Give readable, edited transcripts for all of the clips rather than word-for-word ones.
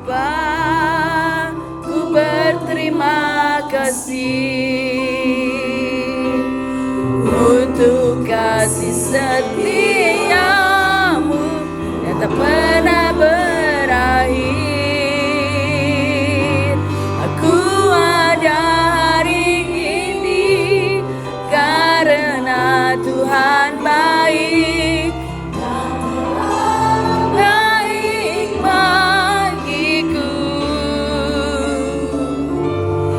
Bapa, ku berterima kasih untuk kasih setiamu yang tak pernah berakhir. Aku ada hari ini karena Tuhan baik. Baik bagiku.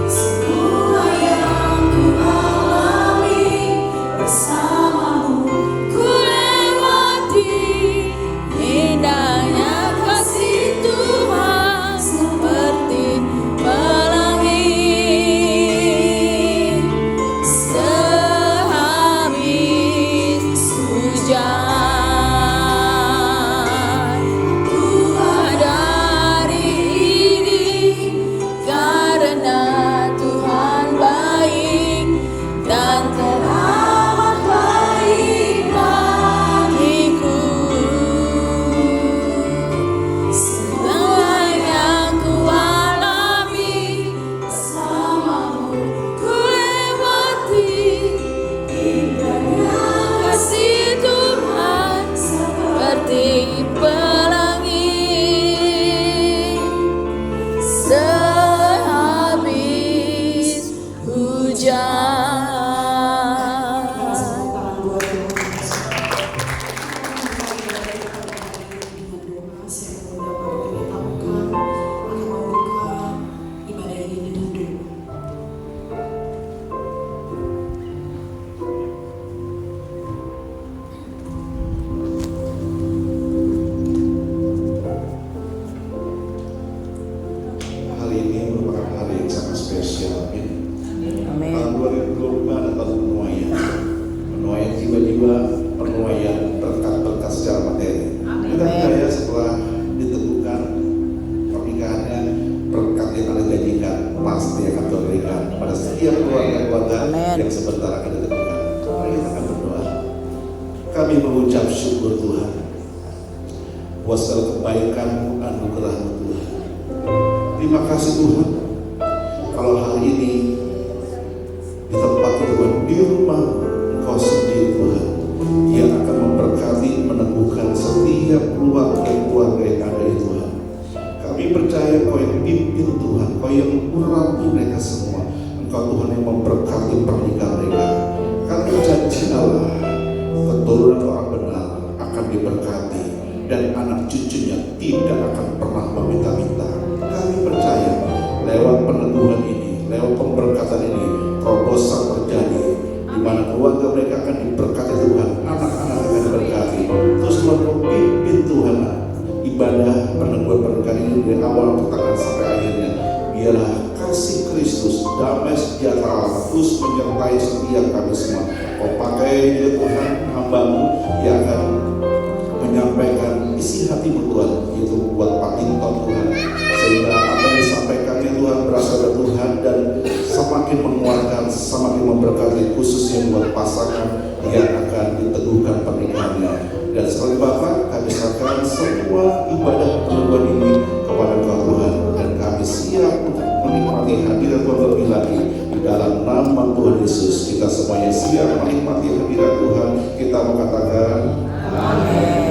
Semua yang ku alami bersamamu ku lewati. Indahnya kasih Tuhan seperti pelangi sehabis hujan. Ku ada hari ini karena Tuhan baik dan teramat baik bagiku. Segala yang ku alami bersamamu ku lewati. Indahnya kasih Tuhan seperti pelangi sehabis hujan. Hari ini merupakan hari yang sangat spesial. Amin. Tahun 2025 adalah penuaian jiwa-jiwa, penuaian berkat-berkat secara materi. Kita percaya setelah ditentukan pernikahannya, berkat yang Anda janjikan pasti akan Tuhan berikan pada setiap keluarga-keluarga Amin. yang sebentar akan ditentukan. Mari kita akan berdoa. Kami mengucap syukur Tuhan buat segala kebaikan-Mu, anugerah-Mu Tuhan. Terima kasih Tuhan, kalau hari ini di tempat Tuhan, di rumah Engkau sendiri Tuhan, yang akan memberkati, meneguhkan setiap keluarga yang ada di Tuhan. Kami percaya Engkau yang pimpin Tuhan, Engkau yang urapi mereka semua. Engkau Tuhan yang memberkati pernikahan mereka. Karena janji Allah, keturunan orang benar akan diberkati dan anak cucunya tidak akan pernah meminta-minta. Kami percaya lewat peneguhan ini, lewat pemberkatan ini, terobosan terjadi di mana keluarga mereka akan diberkati Tuhan, anak-anak akan diberkati. Terus Tuhan pimpin Tuhan ibadah peneguhan pernikahan ini dari awal pertengahan sampai akhirnya. Biarlah kasih Kristus, damai sejahtera terus menyertai setiap kami semua. Kau pakai dia Tuhan hamba-Mu yang akan menyampaikan isi hati-Mu Tuhan, itu buat Pak Tinton Tuhan, sehingga apa yang disampaikannya Tuhan berasal dari Tuhan dan semakin menguatkan, semakin memberkati, khususnya buat pasangan yang akan diteguhkan pernikahannya. Dan sekali Bapak, kami serahkan semua ibadah peneguhan ini kepada Engkau Tuhan, dan kami siap untuk menikmati hadirat Tuhan lebih lagi. Di dalam nama Tuhan Yesus, kita semuanya siap menikmati hadirat Tuhan. Kita mengatakan amin.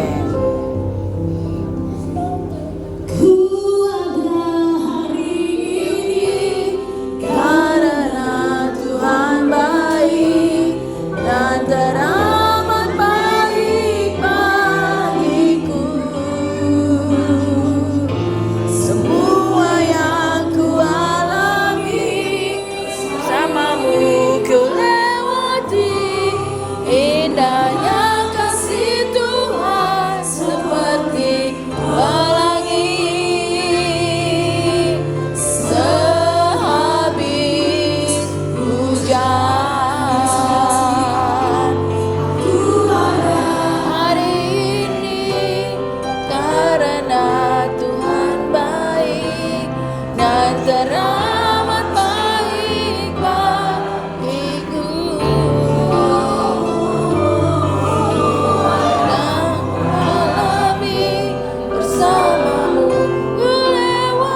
Indahnya kasih Tuhan seperti pelangi sehabis hujan. Ku ada hari ini karena Tuhan baik dan teramat baik bagiku. Bersamamu ku lewati.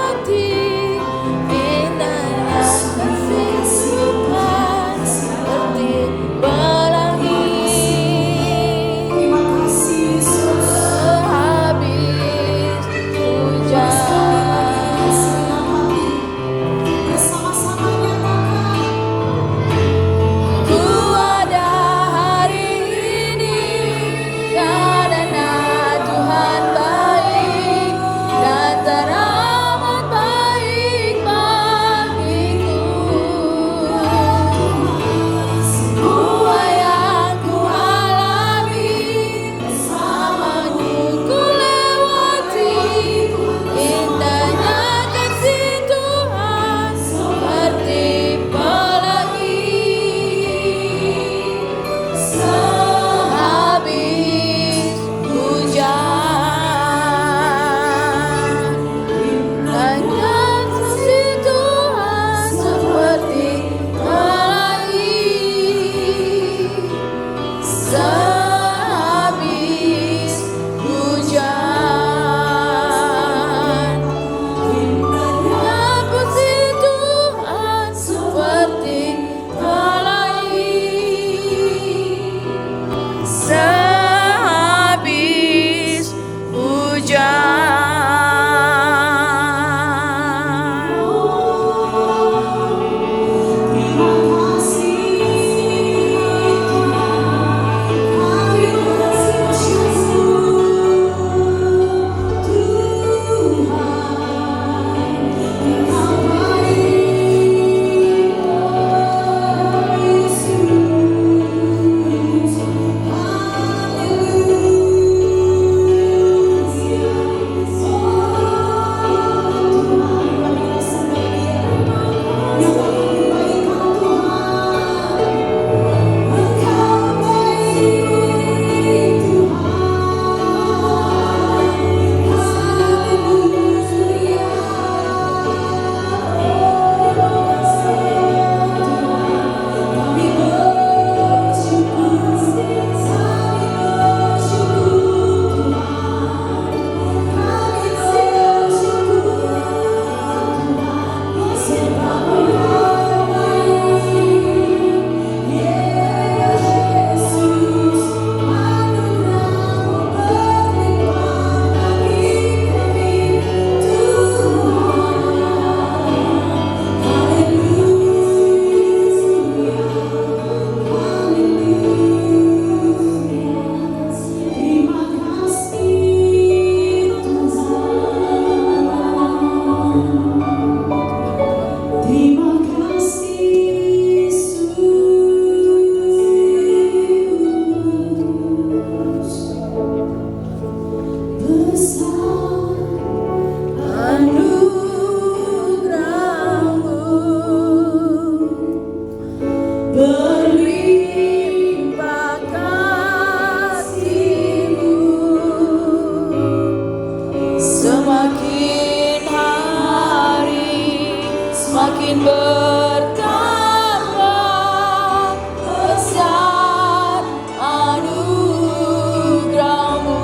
semakin bertambah besar anugerah-Mu,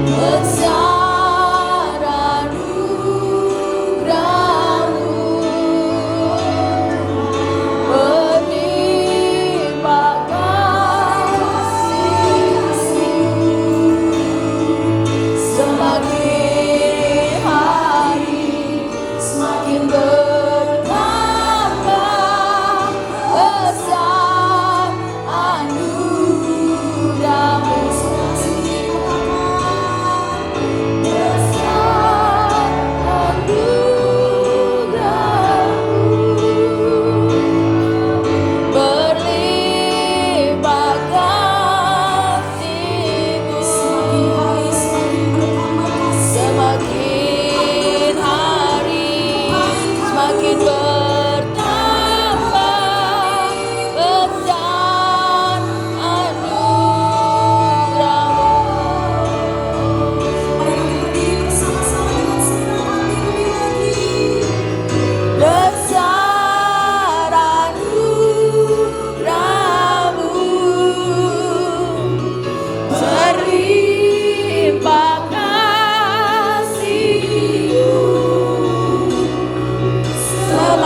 besar anugerah-Mu, berlimpah kasih-Mu, semakin hari semakin bertambah besar anugerah-Mu, besar anugerah-Mu, berlimpah kasih-Mu, semakin hari semakin bertambah besar anugerah-Mu, besar anugerah-Mu, berlimpah kasih-Mu,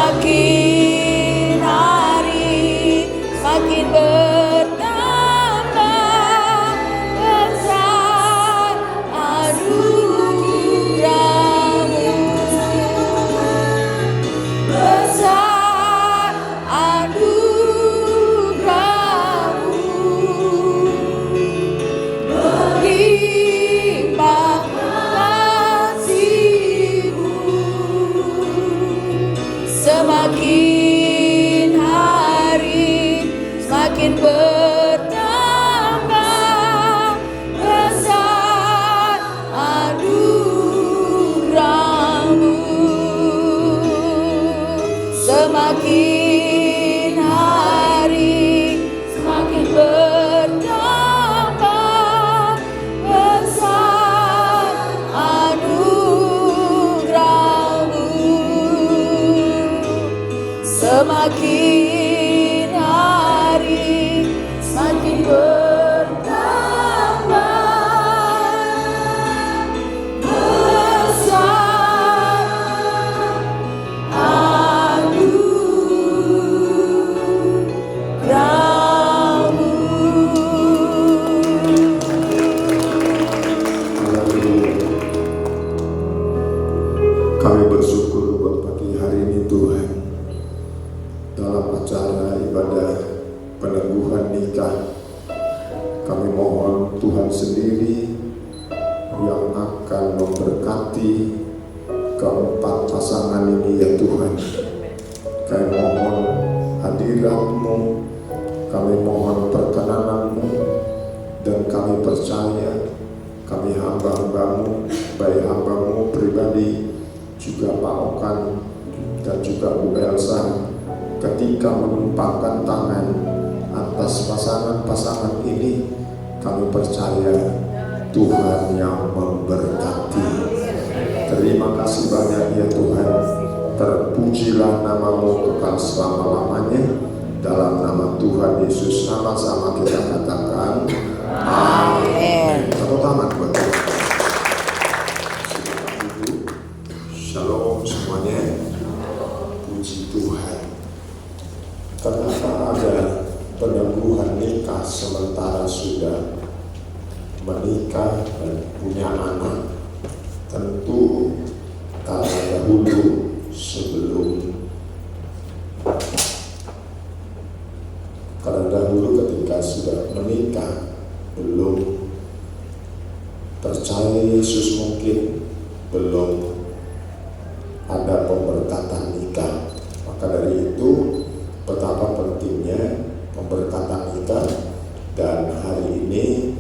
semakin hari semakin bertambah besar anugerah-Mu, besar anugerah-Mu, berlimpah kasih-Mu, semakin hari semakin bertambah besar anugerah-Mu, semakin hari semakin bertambah besar anugerah-Mu, semakin hari semakin bertambah besar anugerah-Mu. Kami bersyukur buat pagi hari ini Tuhan, dalam acara ibadah peneguhan nikah. Kami mohon Tuhan sendiri yang akan memberkati keempat pasangan ini ya Tuhan. Kami mohon hadirat-Mu, kami mohon perkenanan-Mu, dan kami percaya kami hamba-hamba-Mu, baik hamba-Mu pribadi, juga Pak Okan dan juga Bu Elsa, ketika menumpahkan tangan atas pasangan-pasangan ini, kami percaya Tuhan yang memberkati. Terima kasih banyak ya Tuhan. Terpujilah nama-Mu kekal selama-lamanya. Dalam nama Tuhan Yesus sama-sama kita katakan amin. Tepuk tangan buat Tuhan. Shalom semuanya. Puji Tuhan. Kenapa ada peneguhan nikah sementara sudah menikah dan punya anak? Tentu karena dahulu ketika sudah menikah belum percaya Yesus, mungkin belum ada pemberkatan nikah. Maka dari itu betapa pentingnya pemberkatan nikah, dan hari ini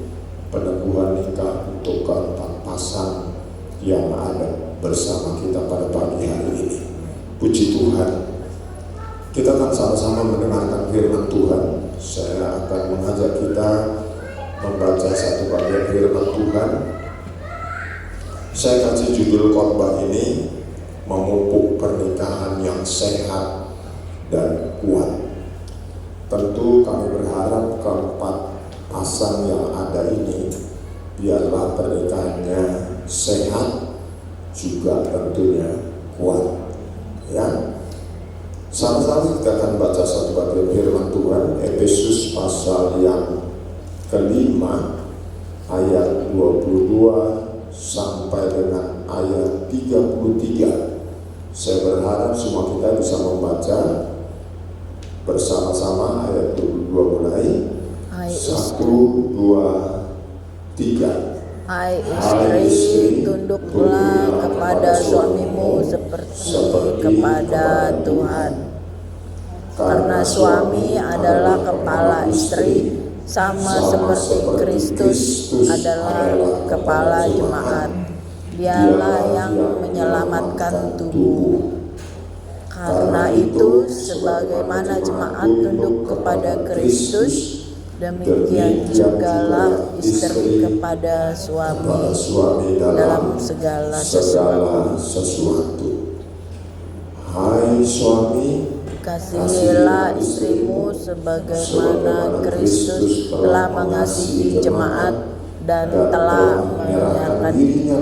peneguhan nikah untuk keempat pasang yang ada bersama kita pada pagi hari ini. Puji Tuhan. Kita akan sama-sama mendengarkan firman Tuhan. Saya akan mengajak kita membaca satu bagian firman Tuhan. Saya kasih judul khotbah ini, memupuk pernikahan yang sehat dan kuat. Tentu kami berharap keempat pasang yang ada ini biarlah pernikahannya sehat juga tentunya kuat. Ya, sama-sama kita akan baca satu bagian firman Tuhan, Efesus pasal yang kelima ayat 22 sampai dengan ayat 33. Saya berharap semua kita bisa membaca bersama-sama ayat 22 mulai. Hai 1, 2, 3. Hai istri, tunduklah kepada suamimu seperti kepada Tuhan. Karena suami adalah kepala istri, sama seperti Kristus adalah kepala jemaat. Dialah yang menyelamatkan tubuh. Karena itu, sebagaimana jemaat tunduk kepada Kristus, demikian jugalah istri kepada suami dalam segala sesuatu. Hai suami, kasihilah istrimu sebagaimana Kristus telah mengasihi jemaat dan telah menyerahkan dirinya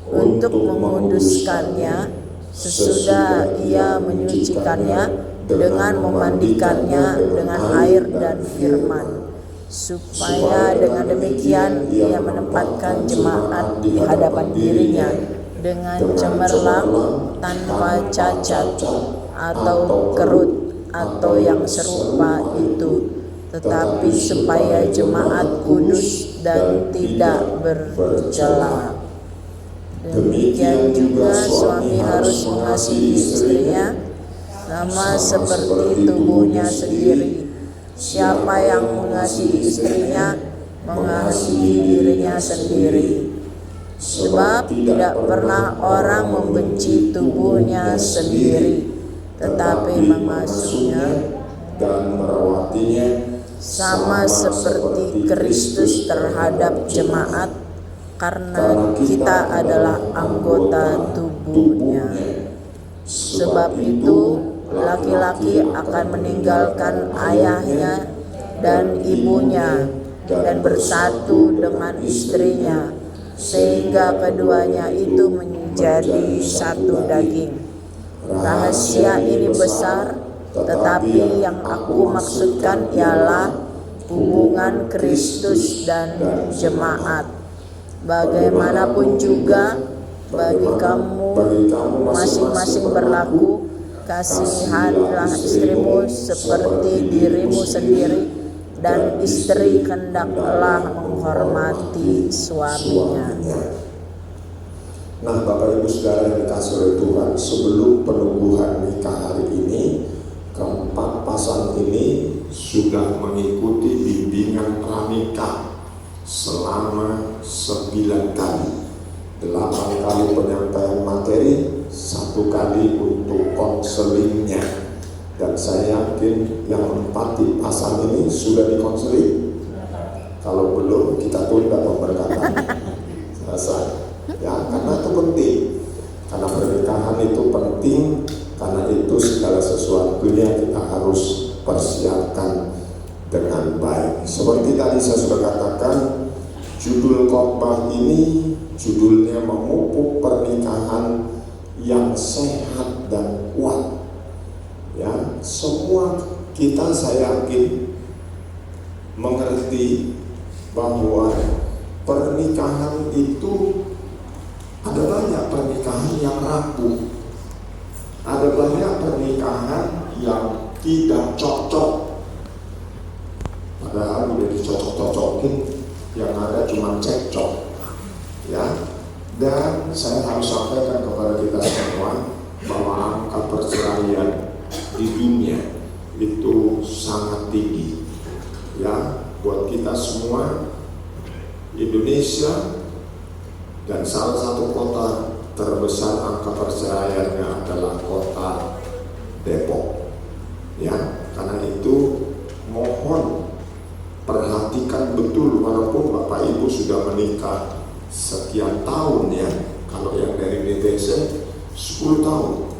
untuk menguduskannya sesudah ia menyucikannya dengan memandikannya dengan air dan firman, supaya dengan demikian ia menempatkan jemaat di hadapan dirinya dengan cemerlang, tanpa cacat atau kerut atau yang serupa itu, tetapi supaya jemaat kudus dan tidak bercela. Demikian juga suami harus mengasihi istrinya sama seperti tubuhnya sendiri. Siapa yang mengasihi istrinya mengasihi dirinya sendiri. Sebab tidak pernah orang membenci tubuhnya sendiri, tetapi mengasuhnya dan merawatinya sama seperti Kristus terhadap jemaat, karena kita adalah anggota tubuhnya. Sebab itu laki-laki akan meninggalkan ayahnya dan ibunya dan bersatu dengan istrinya, sehingga keduanya itu menjadi satu daging. Rahasia ini besar, tetapi yang aku maksudkan ialah hubungan Kristus dan jemaat. Bagaimanapun juga bagi kamu masing-masing berlaku, kasihanlah istrimu seperti dirimu sendiri, dan istri hendaklah menghormati suaminya. Nah, Bapak Ibu Saudara yang dikasihi oleh Tuhan, sebelum penubuhan nikah hari ini, keempat pasang ini sudah mengikuti bimbingan pranikah selama 9 kali. 8 kali penyampaian materi, 1 kali untuk konselingnya. Dan saya yakin yang 4 di pasang ini sudah dikonseling. Kalau belum, kita tunda pemberkatan. Selesai. Ya, karena itu penting. Karena pernikahan itu penting, karena itu segala sesuatunya kita harus persiapkan dengan baik. Seperti tadi saya sudah katakan, judul khotbah ini judulnya memupuk pernikahan yang sehat dan kuat. Ya, semua kita saya yakin mengerti bahwa pernikahan itu ada banyak pernikahan yang rapuh, ada banyak pernikahan yang tidak cocok, padahal udah dicocok-cocokin, yang ada cuma cekcok. Ya, dan saya harus sampaikan kepada kita semua bahwa angka perceraian di dunia itu sangat tinggi. Ya, buat kita semua, Indonesia dan salah satu kota terbesar angka perceraiannya adalah kota Depok. Ya, karena itu mohon perhatikan betul, walaupun Bapak Ibu sudah menikah sekian tahun ya, kalau yang dari BTC 10 tahun.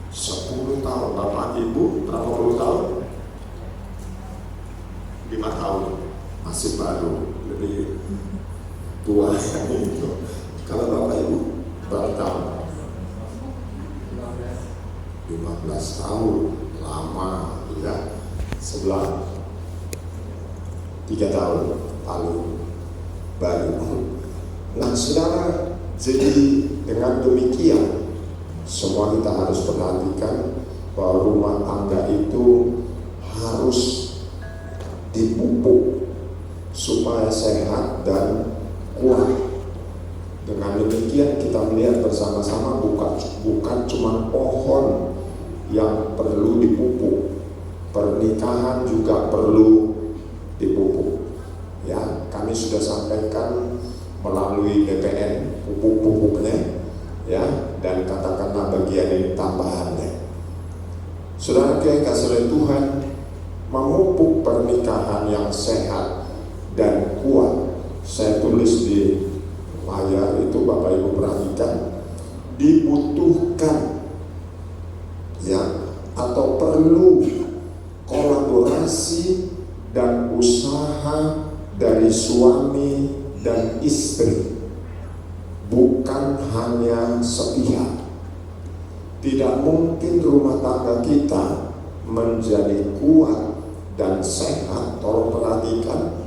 10 tahun. Bapak Ibu berapa puluh tahun? 5 tahun. Masih baru, lebih tua itu. Kalau Bapak Ibu berapa tahun? 15 tahun. Lama ya. Sebelah 3 tahun paling baru. Nah saudara, jadi dengan demikian semua kita harus perhatikan bahwa rumah tangga itu harus dipupuk supaya sehat dan kuat. Dengan demikian kita melihat bersama-sama bukan cuma pohon yang perlu dipupuk, pernikahan juga perlu dipupuk. Ya, kami sudah sampaikan melalui BPN pupuk-pupuknya, ya, dan katakanlah bagian ini tambahannya. Saudara yang kasih oleh Tuhan, memupuk pernikahan yang sehat dan kuat. Saya tulis di layar itu, Bapak Ibu perhatikan, dibutuhkan ya atau perlu kolaborasi dan usaha dari suami dan istri, bukan hanya sepihak. Tidak mungkin rumah tangga kita menjadi kuat dan sehat. Tolong perhatikan,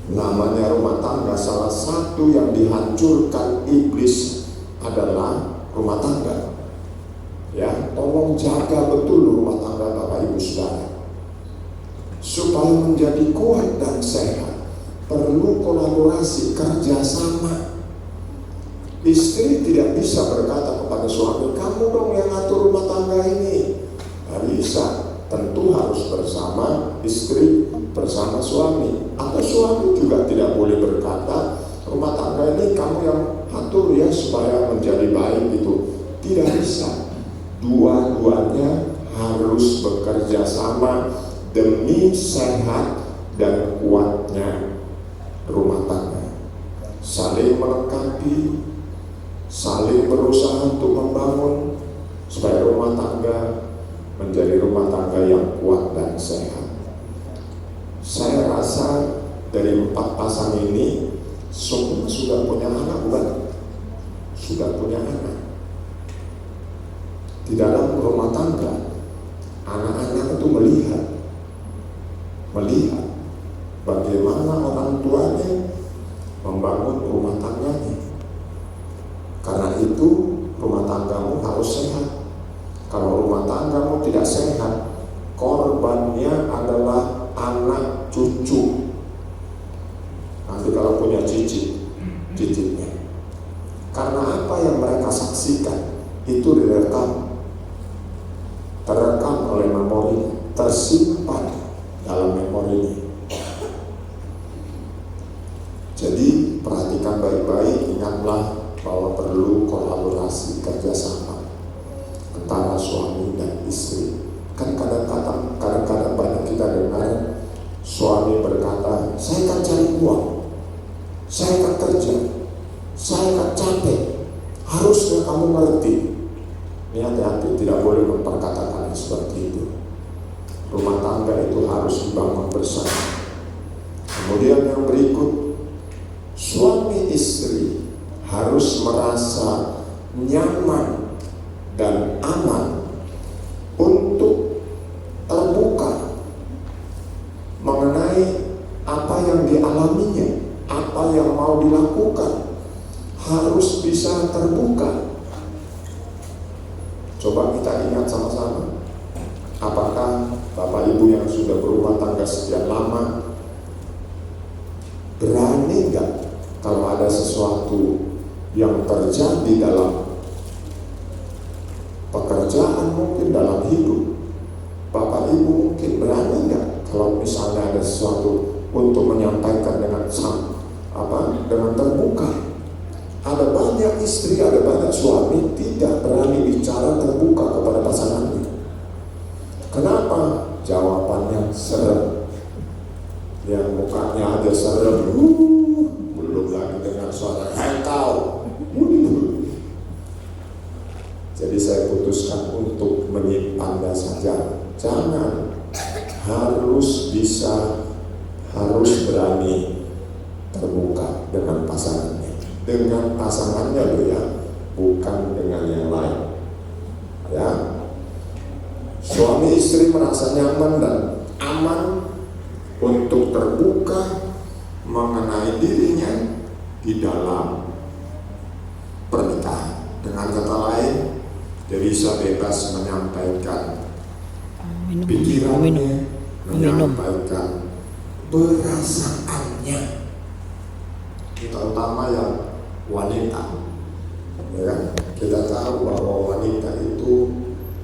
namanya rumah tangga, salah satu yang dihancurkan iblis adalah rumah tangga. Ya, tolong jaga betul rumah tangga Bapak Ibu Saudara. Supaya menjadi kuat dan sehat, perlu kolaborasi, kerjasama. Istri tidak bisa berkata kepada suami, kamu dong yang atur rumah tangga ini. Tidak bisa. Tentu harus bersama istri, bersama suami. Atau suami juga tidak boleh berkata, rumah tangga ini kamu yang atur ya supaya menjadi baik itu. Tidak bisa. Dua-duanya harus bekerja sama demi sehat dan kuatnya rumah tangga. Saling melengkapi, saling berusaha untuk membangun supaya rumah tangga menjadi rumah tangga yang kuat dan sehat. Saya rasa dari 4 pasang ini semua sudah punya anak, bukan? Sudah punya anak. Di dalam rumah tangga, anak-anak itu melihat bagaimana orang tuanya membangun rumah tangganya. Karena itu rumah tanggamu harus sehat. Kalau rumah tanggamu tidak sehat, korbannya adalah anak cucu. Nanti kalau punya cicitnya. Karena apa yang mereka saksikan itu terekam oleh memori, tersimpan dalam memori. Jadi perhatikan baik-baik, ingatlah bahwa perlu kolaborasi, kerjasama antara suami dan istri. Kan kadang-kadang banyak kita dengar suami berkata, saya akan cari uang, saya akan kerja, saya akan capek, harusnya kamu ngerti. Ini hati-hati, tidak boleh memperkatakan seperti itu. Rumah tangga itu harus dibangun bersama. Kemudian yang berikut, suami istri harus merasa nyaman dan aman untuk terbuka mengenai apa yang dialaminya, apa yang mau dilakukan. Harus bisa terbuka. Coba kita ingat sama-sama, apakah Bapak Ibu yang sudah berumah tangga sekian lama berani nggak kalau ada sesuatu yang terjadi dalam pekerjaan, mungkin dalam hidup, Bapak Ibu mungkin berani nggak kalau misalnya ada sesuatu untuk menyampaikan dengan terbuka? Ada banyak istri, ada banyak suami tidak berani bicara terbuka kepada pasangannya. Kenapa? Jawabannya serem. Yang mukanya aja serem, belum lagi dengan suara "Hei kau." Jadi saya putuskan untuk menyimpannya saja. Jangan, harus berani terbuka dengan pasangannya. Dengan pasangannya loh ya, bukan dengan yang lain. Ya, suami istri merasa nyaman dan aman untuk terbuka mengenai dirinya di dalam pernikahan. Dengan kata lain, dia bisa bebas menyampaikan pikirannya, menyampaikan perasaannya, terutama yang wanita. Ya, kita tahu bahwa wanita itu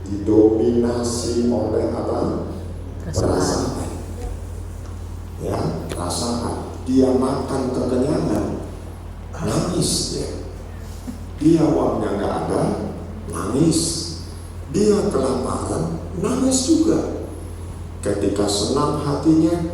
didominasi oleh apa? Perasaan. Ya, perasaan. Dia makan kekenyangan, nangis dia. Dia uangnya nggak ada, nangis. Dia kelaparan, nangis juga. Ketika senang hatinya,